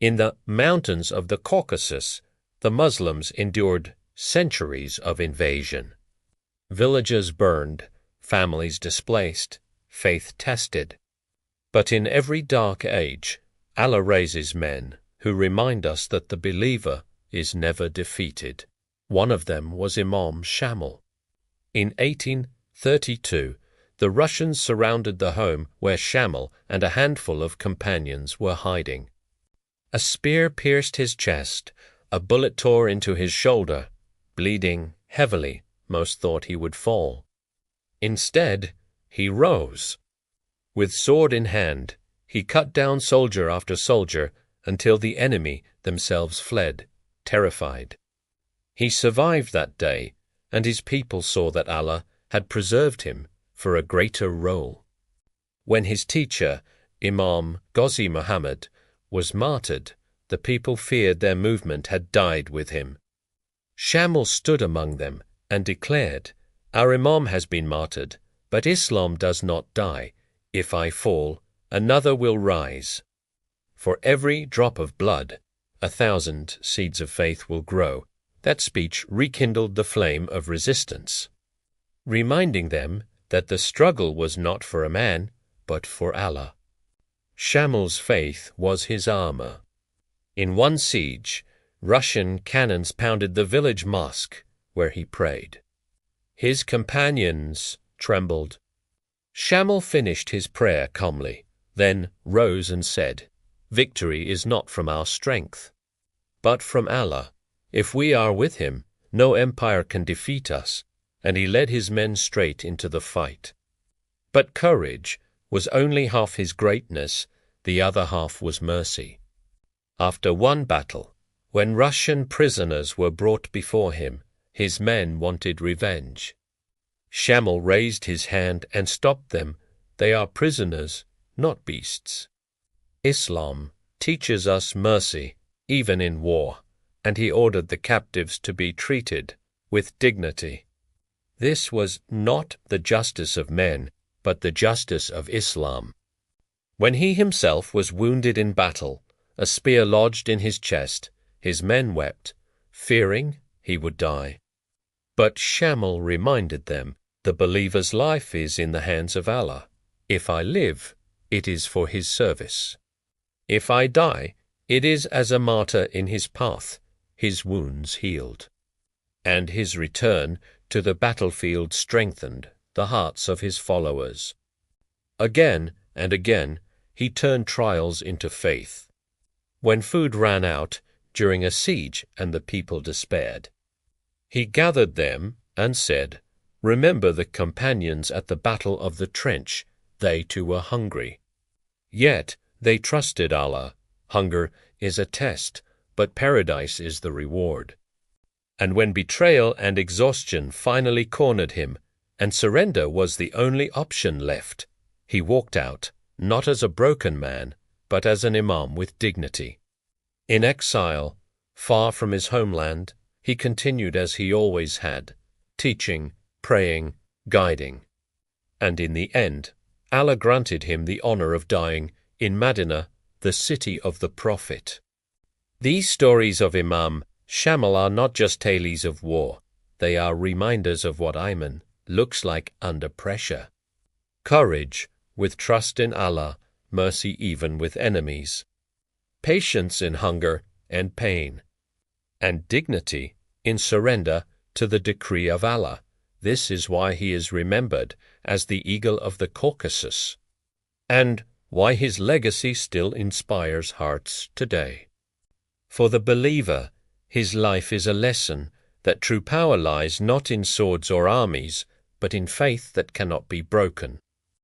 In the mountains of the Caucasus, the Muslims endured centuries of invasion. Villages burned, families displaced, faith tested. But in every dark age, Allah raises men who remind us that the believer is never defeated. One of them was Imam Shamil. In 1832, the Russians surrounded the home where Shamil and a handful of companions were hiding. A spear pierced his chest, a bullet tore into his shoulder. Bleeding heavily, most thought he would fall. Instead, he rose. With sword in hand, he cut down soldier after soldier until the enemy themselves fled, terrified. He survived that day, and his people saw that Allah had preserved him for a greater role. When his teacher, Imam Ghazi Muhammad, was martyred, the people feared their movement had died with him. Shamil stood among them and declared, "Our Imam has been martyred, but Islam does not die. If I fall, another will rise. For every drop of blood, 1,000 seeds of faith will grow." That speech rekindled the flame of resistance, reminding them that the struggle was not for a man, but for Allah. Shamil's faith was his armor. In one siege, Russian cannons pounded the village mosque where he prayed. His companions trembled. Shamil finished his prayer calmly, then rose and said, "Victory is not from our strength, but from Allah. If we are with him, no empire can defeat us," and he led his men straight into the fight. But courage was only half his greatness, the other half was mercy. After one battle, when Russian prisoners were brought before him, his men wanted revenge. Shamil raised his hand and stopped them. They are prisoners, not beasts. Islam teaches us mercy, even in war, and he ordered the captives to be treated with dignity. This was not the justice of men, but the justice of Islam. When he himself was wounded in battle, a spear lodged in his chest, his men wept, fearing he would die. But Shamil reminded them, "The believer's life is in the hands of Allah. If I live, it is for his service. If I die, it is as a martyr in his path, his wounds healed." And his return to the battlefield strengthened the hearts of his followers. Again and again, he turned trials into faith. When food ran out during a siege and the people despaired, he gathered them and said, "Remember the companions at the battle of the trench. They too were hungry. Yet they trusted Allah. Hunger is a test, but paradise is the reward." And when betrayal and exhaustion finally cornered him, and surrender was the only option left, he walked out, not as a broken man, but as an imam with dignity. In exile, far from his homeland, he continued as he always had, teaching, praying, guiding. And in the end, Allah granted him the honor of dying in Medina, the city of the Prophet. These stories of Imam Shamil are not just tales of war, they are reminders of what Iman looks like under pressure. Courage with trust in Allah, mercy even with enemies. Patience in hunger and pain. And dignity in surrender to the decree of Allah. This is why he is remembered as the eagle of the Caucasus, and why his legacy still inspires hearts today. For the believer, his life is a lesson that true power lies not in swords or armies, but in faith that cannot be broken.